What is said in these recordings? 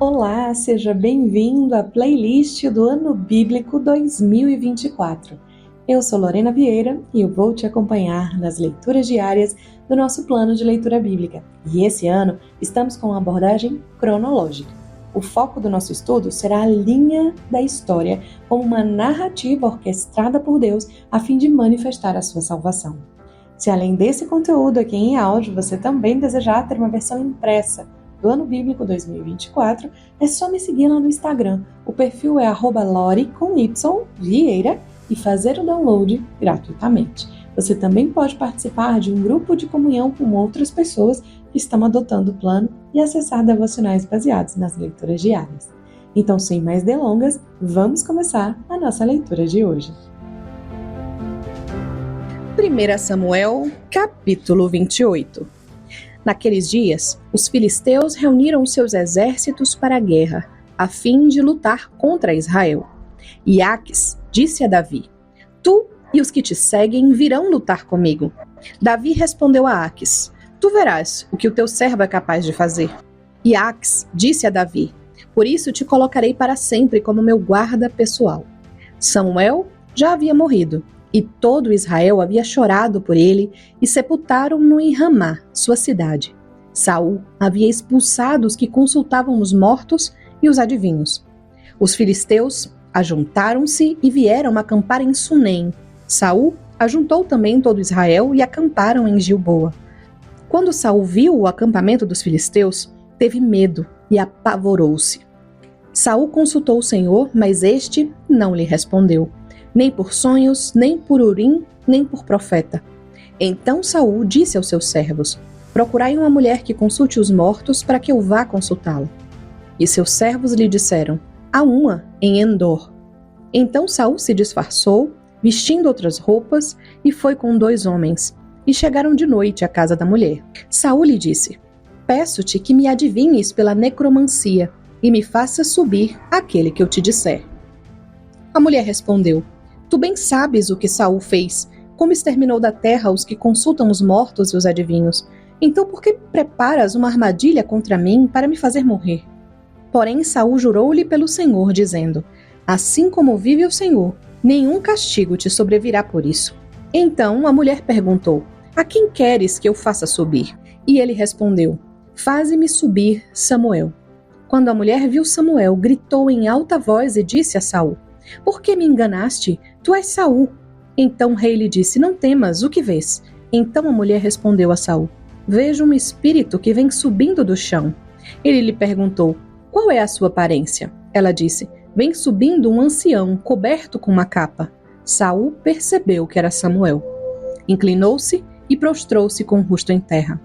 Olá, seja bem-vindo à playlist do Ano Bíblico 2024. Eu sou Lorena Vieira e eu vou te acompanhar nas leituras diárias do nosso plano de leitura bíblica. E esse ano estamos com uma abordagem cronológica. O foco do nosso estudo será a linha da história como uma narrativa orquestrada por Deus a fim de manifestar a sua salvação. Se além desse conteúdo aqui em áudio, você também desejar ter uma versão impressa do Ano Bíblico 2024, é só me seguir lá no Instagram. O perfil é @lori_vieira e fazer o download gratuitamente. Você também pode participar de um grupo de comunhão com outras pessoas que estão adotando o plano e acessar devocionais baseados nas leituras diárias. Então, sem mais delongas, vamos começar a nossa leitura de hoje. 1 Samuel, capítulo 28. Naqueles dias, os filisteus reuniram seus exércitos para a guerra, a fim de lutar contra Israel. E Aquis disse a Davi: Tu e os que te seguem virão lutar comigo. Davi respondeu a Aquis: Tu verás o que o teu servo é capaz de fazer. E Aquis disse a Davi: Por isso te colocarei para sempre como meu guarda pessoal. Samuel já havia morrido, e todo Israel havia chorado por ele, e sepultaram-no em Ramá, sua cidade. Saul havia expulsado os que consultavam os mortos e os adivinhos. Os filisteus ajuntaram-se e vieram acampar em Sunem. Saul ajuntou também todo Israel e acamparam em Gilboa. Quando Saul viu o acampamento dos filisteus, teve medo e apavorou-se. Saul consultou o Senhor, mas este não lhe respondeu, nem por sonhos, nem por Urim, nem por profeta. Então Saul disse aos seus servos: Procurai uma mulher que consulte os mortos para que eu vá consultá-la. E seus servos lhe disseram: Há uma em Endor. Então Saul se disfarçou, vestindo outras roupas, e foi com 2 homens, e chegaram de noite à casa da mulher. Saul lhe disse: Peço-te que me adivinhes pela necromancia, e me faças subir aquele que eu te disser. A mulher respondeu: Tu bem sabes o que Saul fez, como exterminou da terra os que consultam os mortos e os adivinhos. Então por que preparas uma armadilha contra mim para me fazer morrer? Porém Saul jurou-lhe pelo Senhor, dizendo: Assim como vive o Senhor, nenhum castigo te sobrevirá por isso. Então a mulher perguntou: A quem queres que eu faça subir? E ele respondeu: Faze-me subir Samuel. Quando a mulher viu Samuel, gritou em alta voz e disse a Saul: Por que me enganaste? Tu és Saul. Então o rei lhe disse: Não temas, o que vês? Então a mulher respondeu a Saul: Vejo um espírito que vem subindo do chão. Ele lhe perguntou: Qual é a sua aparência? Ela disse: Vem subindo um ancião, coberto com uma capa. Saul percebeu que era Samuel. Inclinou-se e prostrou-se com o rosto em terra.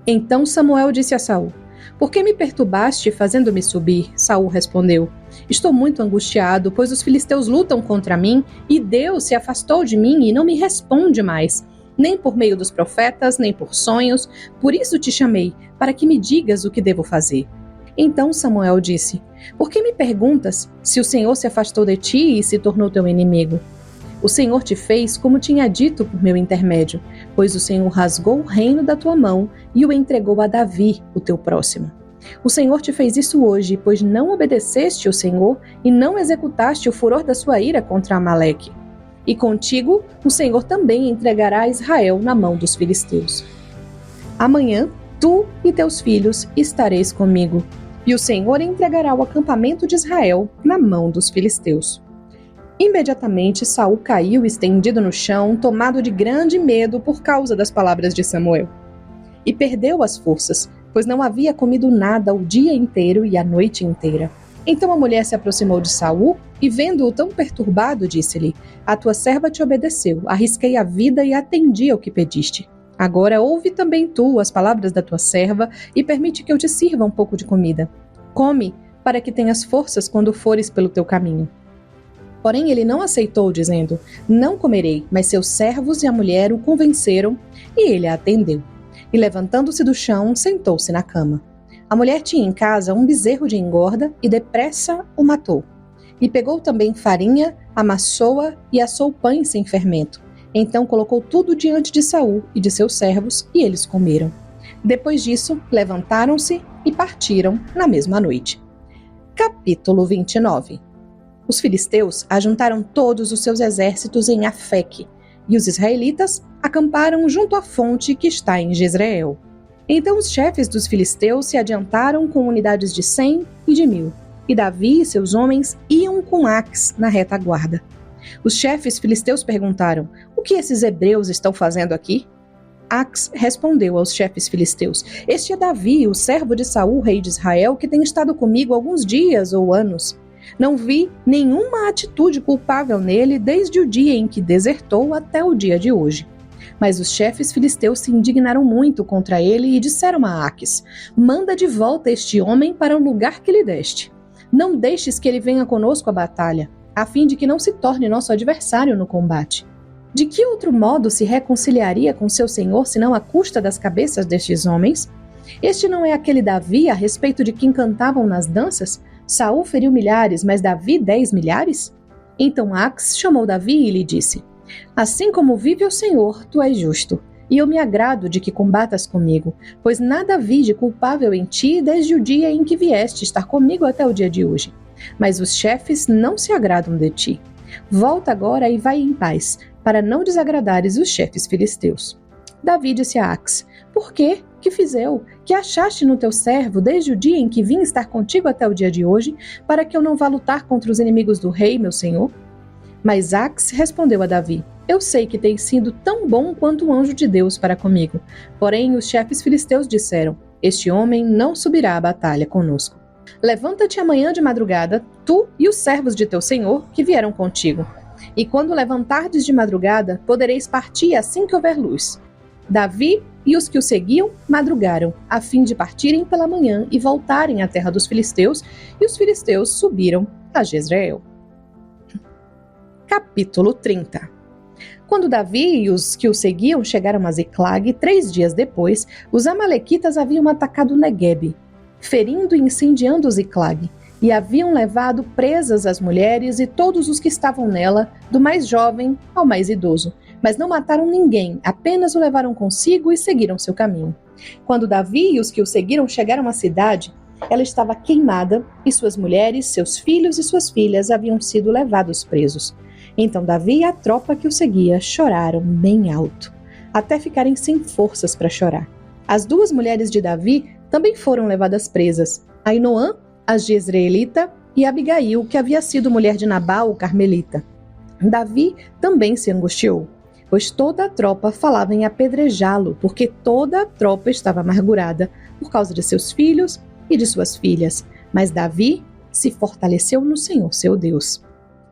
Então Samuel disse a Saul: Por que me perturbaste fazendo-me subir? Saul respondeu: Estou muito angustiado, pois os filisteus lutam contra mim, e Deus se afastou de mim e não me responde mais, nem por meio dos profetas, nem por sonhos. Por isso te chamei, para que me digas o que devo fazer. Então Samuel disse: Por que me perguntas se o Senhor se afastou de ti e se tornou teu inimigo? O Senhor te fez como tinha dito por meu intermédio, pois o Senhor rasgou o reino da tua mão e o entregou a Davi, o teu próximo. O Senhor te fez isso hoje, pois não obedeceste o Senhor e não executaste o furor da sua ira contra Amaleque. E contigo o Senhor também entregará Israel na mão dos filisteus. Amanhã tu e teus filhos estareis comigo, e o Senhor entregará o acampamento de Israel na mão dos filisteus. Imediatamente Saul caiu estendido no chão, tomado de grande medo por causa das palavras de Samuel. E perdeu as forças, pois não havia comido nada o dia inteiro e a noite inteira. Então a mulher se aproximou de Saul e, vendo-o tão perturbado, disse-lhe: A tua serva te obedeceu, arrisquei a vida e atendi ao que pediste. Agora ouve também tu as palavras da tua serva e permite que eu te sirva um pouco de comida. Come, para que tenhas forças quando fores pelo teu caminho. Porém ele não aceitou, dizendo: Não comerei, mas seus servos e a mulher o convenceram, e ele a atendeu. E levantando-se do chão, sentou-se na cama. A mulher tinha em casa um bezerro de engorda e depressa o matou. E pegou também farinha, amassou-a e assou pães sem fermento. Então colocou tudo diante de Saul e de seus servos, e eles comeram. Depois disso, levantaram-se e partiram na mesma noite. Capítulo 29. Os filisteus ajuntaram todos os seus exércitos em Afeque, e os israelitas acamparam junto à fonte que está em Jezreel. Então os chefes dos filisteus se adiantaram com unidades de 100 e de 1000, e Davi e seus homens iam com Ax na retaguarda. Os chefes filisteus perguntaram: "O que esses hebreus estão fazendo aqui?" Ax respondeu aos chefes filisteus: "Este é Davi, o servo de Saul, rei de Israel, que tem estado comigo alguns dias ou anos. Não vi nenhuma atitude culpável nele desde o dia em que desertou até o dia de hoje." Mas os chefes filisteus se indignaram muito contra ele e disseram a Ax: "Manda de volta este homem para o lugar que lhe deste. Não deixes que ele venha conosco à batalha, a fim de que não se torne nosso adversário no combate. De que outro modo se reconciliaria com seu senhor senão à custa das cabeças destes homens? Este não é aquele Davi a respeito de quem cantavam nas danças? Saul feriu milhares, mas Davi 10 milhares?" Então Ax chamou Davi e lhe disse: "Assim como vive o Senhor, tu és justo, e eu me agrado de que combatas comigo, pois nada vi de culpável em ti desde o dia em que vieste estar comigo até o dia de hoje. Mas os chefes não se agradam de ti. Volta agora e vai em paz, para não desagradares os chefes filisteus." Davi disse a Ax: "Por quê? Que fiz eu? Que achaste no teu servo desde o dia em que vim estar contigo até o dia de hoje, para que eu não vá lutar contra os inimigos do rei, meu senhor?" Mas Ax respondeu a Davi: "Eu sei que tens sido tão bom quanto um anjo de Deus para comigo. Porém, os chefes filisteus disseram: Este homem não subirá à batalha conosco. Levanta-te amanhã de madrugada, tu e os servos de teu senhor que vieram contigo. E quando levantardes de madrugada, podereis partir assim que houver luz." Davi e os que o seguiam madrugaram, a fim de partirem pela manhã e voltarem à terra dos filisteus, e os filisteus subiram a Jezreel. Capítulo 30. Quando Davi e os que o seguiam chegaram a Ziclag, 3 dias depois, os amalequitas haviam atacado Neguebe, ferindo e incendiando Ziclag, e haviam levado presas as mulheres e todos os que estavam nela, do mais jovem ao mais idoso, mas não mataram ninguém, apenas o levaram consigo e seguiram seu caminho. Quando Davi e os que o seguiram chegaram à cidade, ela estava queimada e suas mulheres, seus filhos e suas filhas haviam sido levados presos. Então Davi e a tropa que o seguia choraram bem alto, até ficarem sem forças para chorar. As 2 mulheres de Davi também foram levadas presas, Ainoã, a jezreelita, e Abigail, que havia sido mulher de Nabal, o carmelita. Davi também se angustiou, pois toda a tropa falava em apedrejá-lo, porque toda a tropa estava amargurada por causa de seus filhos e de suas filhas. Mas Davi se fortaleceu no Senhor, seu Deus.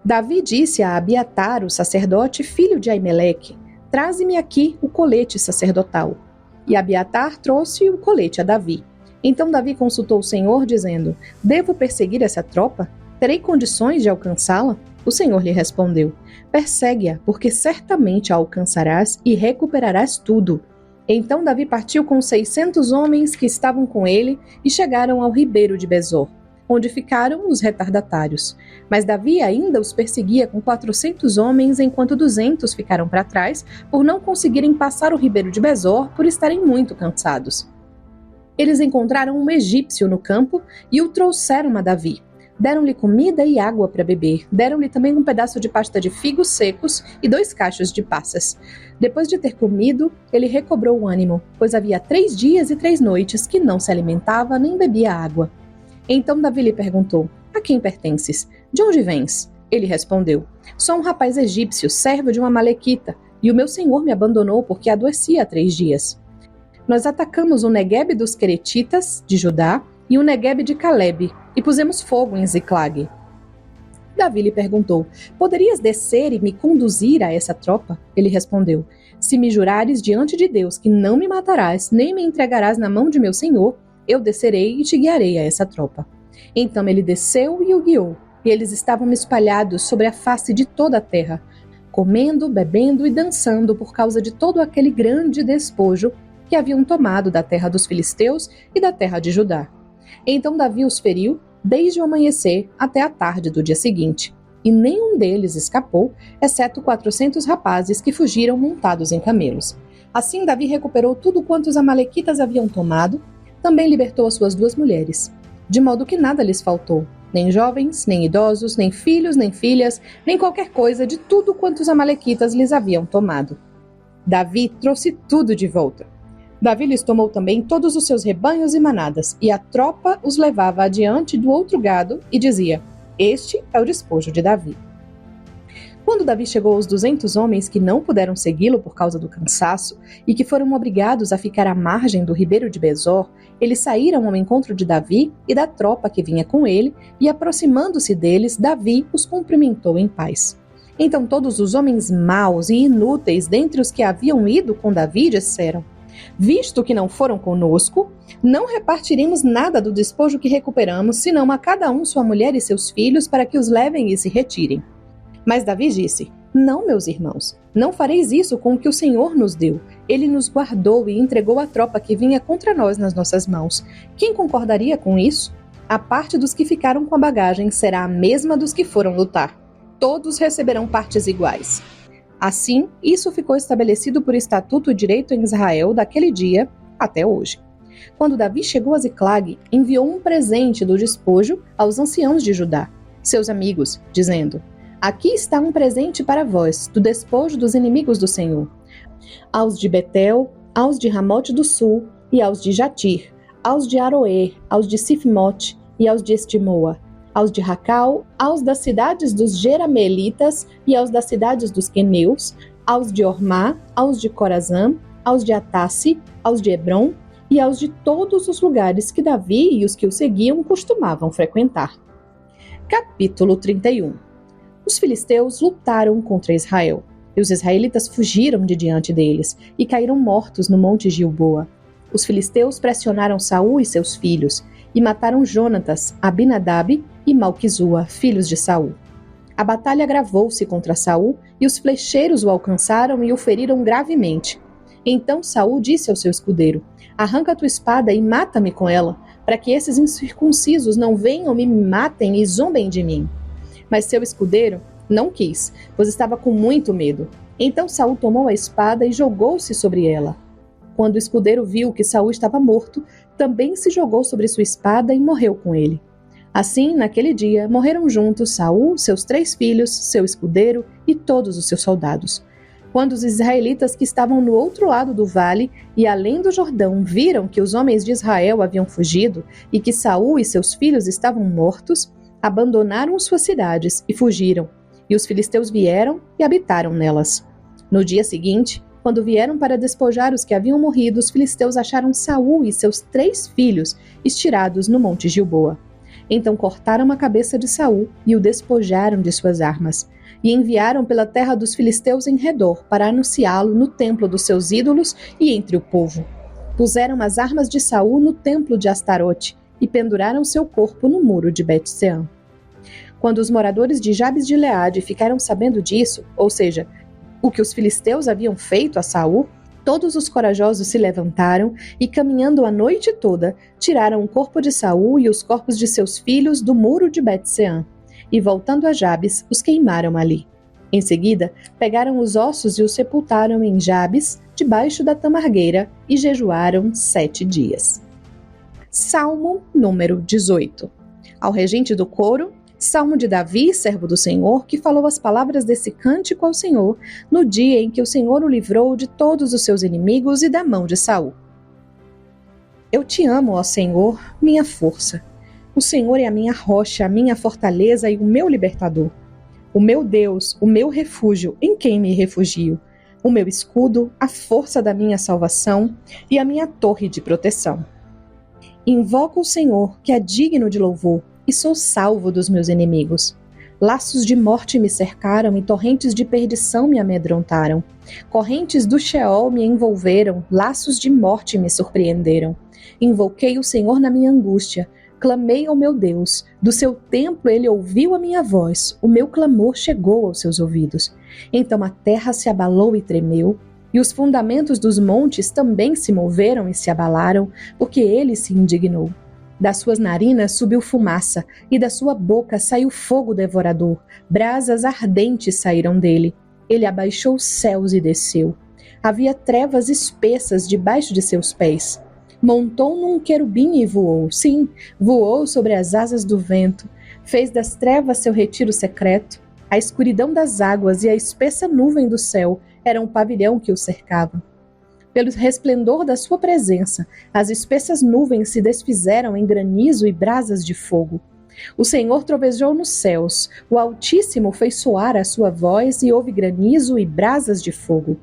Davi disse a Abiatar, o sacerdote, filho de Aimeleque: "Traze-me aqui o colete sacerdotal." E Abiatar trouxe o colete a Davi. Então Davi consultou o Senhor, dizendo: "Devo perseguir essa tropa? Terei condições de alcançá-la?" O Senhor lhe respondeu: "Persegue-a, porque certamente a alcançarás e recuperarás tudo." Então Davi partiu com 600 homens que estavam com ele e chegaram ao ribeiro de Besor, onde ficaram os retardatários. Mas Davi ainda os perseguia com 400 homens, enquanto 200 ficaram para trás, por não conseguirem passar o ribeiro de Besor por estarem muito cansados. Eles encontraram um egípcio no campo e o trouxeram a Davi. Deram-lhe comida e água para beber. Deram-lhe também um pedaço de pasta de figos secos e 2 cachos de passas. Depois de ter comido, ele recobrou o ânimo, pois havia 3 dias e 3 noites que não se alimentava nem bebia água. Então Davi lhe perguntou: "A quem pertences? De onde vens?" Ele respondeu: "Sou um rapaz egípcio, servo de uma amalequita, e o meu senhor me abandonou porque adoecia há 3 dias. Nós atacamos o Neguebe dos Queretitas, de Judá, e o Neguebe de Calebe, e pusemos fogo em Ziclag." Davi lhe perguntou: "Poderias descer e me conduzir a essa tropa?" Ele respondeu: "Se me jurares diante de Deus que não me matarás, nem me entregarás na mão de meu senhor, eu descerei e te guiarei a essa tropa." Então ele desceu e o guiou, e eles estavam espalhados sobre a face de toda a terra, comendo, bebendo e dançando por causa de todo aquele grande despojo que haviam tomado da terra dos filisteus e da terra de Judá. Então Davi os feriu desde o amanhecer até a tarde do dia seguinte, e nenhum deles escapou, exceto 400 rapazes que fugiram montados em camelos. Assim Davi recuperou tudo quanto os amalequitas haviam tomado, também libertou as suas 2 mulheres, de modo que nada lhes faltou, nem jovens, nem idosos, nem filhos, nem filhas, nem qualquer coisa de tudo quanto os amalequitas lhes haviam tomado. Davi trouxe tudo de volta. Davi lhes tomou também todos os seus rebanhos e manadas, e a tropa os levava adiante do outro gado e dizia: Este é o despojo de Davi. Quando Davi chegou aos 200 homens que não puderam segui-lo por causa do cansaço e que foram obrigados a ficar à margem do ribeiro de Besor, eles saíram ao encontro de Davi e da tropa que vinha com ele, e aproximando-se deles, Davi os cumprimentou em paz. Então todos os homens maus e inúteis dentre os que haviam ido com Davi disseram: Visto que não foram conosco, não repartiremos nada do despojo que recuperamos, senão a cada um sua mulher e seus filhos, para que os levem e se retirem. Mas Davi disse: Não, meus irmãos, não fareis isso com o que o Senhor nos deu. Ele nos guardou e entregou a tropa que vinha contra nós nas nossas mãos. Quem concordaria com isso? A parte dos que ficaram com a bagagem será a mesma dos que foram lutar. Todos receberão partes iguais. Assim, isso ficou estabelecido por estatuto e direito em Israel daquele dia até hoje. Quando Davi chegou a Ziclag, enviou um presente do despojo aos anciãos de Judá, seus amigos, dizendo: Aqui está um presente para vós, do despojo dos inimigos do Senhor. Aos de Betel, aos de Ramote do Sul e aos de Jatir, aos de Aroer, aos de Sifmote e aos de Estimoa, aos de Racal, aos das cidades dos Jeramelitas e aos das cidades dos Queneus, aos de Ormá, aos de Corazã, aos de Atasse, aos de Hebron e aos de todos os lugares que Davi e os que o seguiam costumavam frequentar. Capítulo 31. Os filisteus lutaram contra Israel, e os israelitas fugiram de diante deles, e caíram mortos no monte Gilboa. Os filisteus pressionaram Saul e seus filhos, e mataram Jonatas, Abinadab e Malquizua, filhos de Saul. A batalha agravou-se contra Saul, e os flecheiros o alcançaram e o feriram gravemente. Então Saul disse ao seu escudeiro: Arranca tua espada e mata-me com ela, para que esses incircuncisos não venham e me matem e zombem de mim. Mas seu escudeiro não quis, pois estava com muito medo. Então Saul tomou a espada e jogou-se sobre ela. Quando o escudeiro viu que Saul estava morto, também se jogou sobre sua espada e morreu com ele. Assim, naquele dia, morreram juntos Saul, seus 3 filhos, seu escudeiro e todos os seus soldados. Quando os israelitas que estavam no outro lado do vale e além do Jordão viram que os homens de Israel haviam fugido e que Saul e seus filhos estavam mortos, abandonaram suas cidades e fugiram, e os filisteus vieram e habitaram nelas. No dia seguinte, quando vieram para despojar os que haviam morrido, os filisteus acharam Saul e seus 3 filhos estirados no monte Gilboa. Então cortaram a cabeça de Saul e o despojaram de suas armas, e enviaram pela terra dos filisteus em redor para anunciá-lo no templo dos seus ídolos e entre o povo. Puseram as armas de Saul no templo de Astarote e penduraram seu corpo no muro de Bet-Sean. Quando os moradores de Jabes de Gileade ficaram sabendo disso, ou seja, o que os filisteus haviam feito a Saul, todos os corajosos se levantaram e, caminhando a noite toda, tiraram o corpo de Saul e os corpos de seus filhos do muro de Bet-Sean, e, voltando a Jabes, os queimaram ali. Em seguida, pegaram os ossos e os sepultaram em Jabes, debaixo da tamargueira, e jejuaram 7 dias. Salmo número 18. Ao regente do coro, Salmo de Davi, servo do Senhor, que falou as palavras desse cântico ao Senhor no dia em que o Senhor o livrou de todos os seus inimigos e da mão de Saul. Eu te amo, ó Senhor, minha força. O Senhor é a minha rocha, a minha fortaleza e o meu libertador. O meu Deus, o meu refúgio, em quem me refugio. O meu escudo, a força da minha salvação e a minha torre de proteção. Invoco o Senhor, que é digno de louvor, e sou salvo dos meus inimigos. Laços de morte me cercaram e torrentes de perdição me amedrontaram. Correntes do Sheol me envolveram, laços de morte me surpreenderam. Invoquei o Senhor na minha angústia, clamei ao meu Deus. Do seu templo ele ouviu a minha voz, o meu clamor chegou aos seus ouvidos. Então a terra se abalou e tremeu, e os fundamentos dos montes também se moveram e se abalaram, porque ele se indignou. Das suas narinas subiu fumaça, e da sua boca saiu fogo devorador. Brasas ardentes saíram dele. Ele abaixou os céus e desceu. Havia trevas espessas debaixo de seus pés. Montou num querubim e voou. Sim, voou sobre as asas do vento. Fez das trevas seu retiro secreto. A escuridão das águas e a espessa nuvem do céu eram um pavilhão que o cercava. Pelo resplendor da sua presença, as espessas nuvens se desfizeram em granizo e brasas de fogo. O Senhor trovejou nos céus, o Altíssimo fez soar a sua voz e houve granizo e brasas de fogo.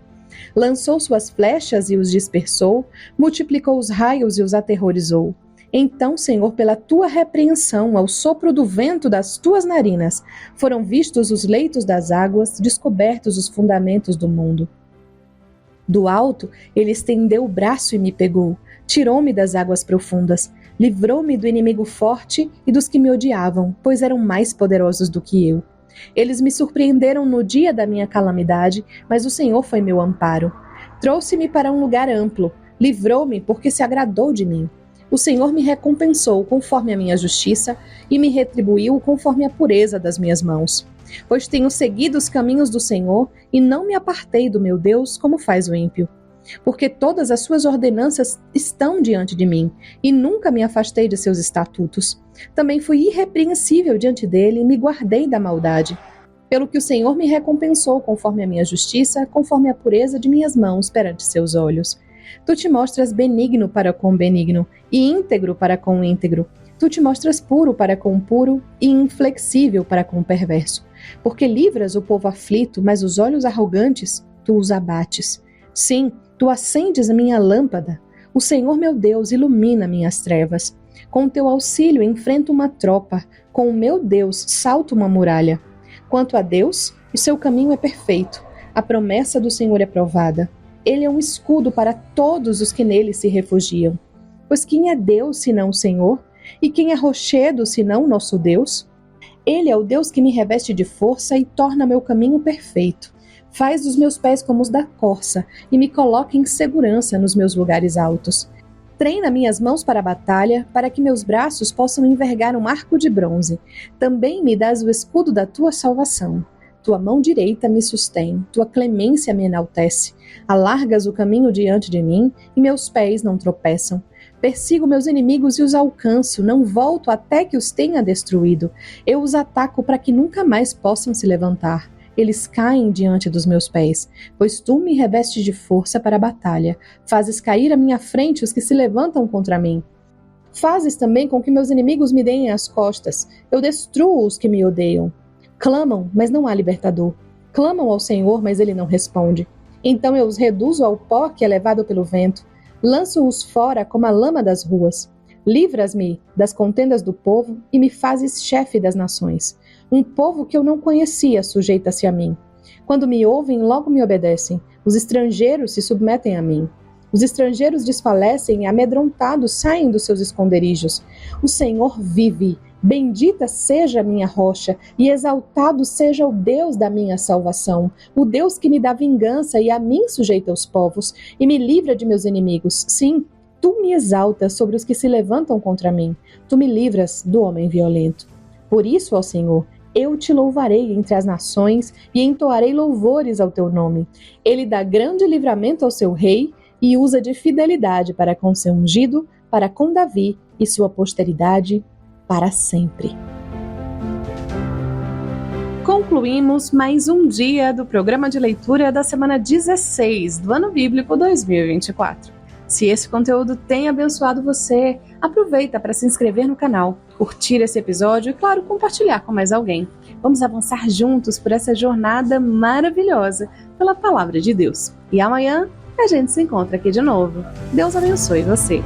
Lançou suas flechas e os dispersou, multiplicou os raios e os aterrorizou. Então, Senhor, pela tua repreensão, ao sopro do vento das tuas narinas, foram vistos os leitos das águas, descobertos os fundamentos do mundo. Do alto, ele estendeu o braço e me pegou, tirou-me das águas profundas, livrou-me do inimigo forte e dos que me odiavam, pois eram mais poderosos do que eu. Eles me surpreenderam no dia da minha calamidade, mas o Senhor foi meu amparo. Trouxe-me para um lugar amplo, livrou-me porque se agradou de mim. O Senhor me recompensou conforme a minha justiça e me retribuiu conforme a pureza das minhas mãos. Pois tenho seguido os caminhos do Senhor e não me apartei do meu Deus como faz o ímpio. Porque todas as suas ordenanças estão diante de mim e nunca me afastei de seus estatutos. Também fui irrepreensível diante dele e me guardei da maldade. Pelo que o Senhor me recompensou conforme a minha justiça, conforme a pureza de minhas mãos perante seus olhos. Tu te mostras benigno para com o benigno e íntegro para com o íntegro. Tu te mostras puro para com o puro e inflexível para com o perverso. Porque livras o povo aflito, mas os olhos arrogantes, tu os abates. Sim, tu acendes a minha lâmpada. O Senhor meu Deus ilumina minhas trevas. Com teu auxílio enfrento uma tropa. Com o meu Deus salto uma muralha. Quanto a Deus, o seu caminho é perfeito. A promessa do Senhor é provada. Ele é um escudo para todos os que nele se refugiam. Pois quem é Deus senão o Senhor? E quem é rochedo senão nosso Deus? Ele é o Deus que me reveste de força e torna meu caminho perfeito. Faz dos meus pés como os da corça e me coloca em segurança nos meus lugares altos. Treina minhas mãos para a batalha, para que meus braços possam envergar um arco de bronze. Também me dás o escudo da tua salvação. Tua mão direita me sustém, tua clemência me enaltece. Alargas o caminho diante de mim e meus pés não tropeçam. Persigo meus inimigos e os alcanço, não volto até que os tenha destruído. Eu os ataco para que nunca mais possam se levantar. Eles caem diante dos meus pés, pois tu me revestes de força para a batalha. Fazes cair à minha frente os que se levantam contra mim. Fazes também com que meus inimigos me deem as costas. Eu destruo os que me odeiam. Clamam, mas não há libertador. Clamam ao Senhor, mas ele não responde. Então eu os reduzo ao pó que é levado pelo vento. Lanço-os fora como a lama das ruas. Livras-me das contendas do povo e me fazes chefe das nações. Um povo que eu não conhecia sujeita-se a mim. Quando me ouvem, logo me obedecem. Os estrangeiros se submetem a mim. Os estrangeiros desfalecem e amedrontados saem dos seus esconderijos. O Senhor vive. Bendita seja a minha rocha e exaltado seja o Deus da minha salvação, o Deus que me dá vingança e a mim sujeita os povos e me livra de meus inimigos. Sim, tu me exaltas sobre os que se levantam contra mim. Tu me livras do homem violento. Por isso, ó Senhor, eu te louvarei entre as nações e entoarei louvores ao teu nome. Ele dá grande livramento ao seu rei e usa de fidelidade para com seu ungido, para com Davi e sua posteridade para sempre. Concluímos mais um dia do programa de leitura da semana 16 do Ano Bíblico 2024. Se esse conteúdo tem abençoado você, aproveita para se inscrever no canal, curtir esse episódio e, claro, compartilhar com mais alguém. Vamos avançar juntos por essa jornada maravilhosa pela Palavra de Deus. E amanhã a gente se encontra aqui de novo. Deus abençoe você.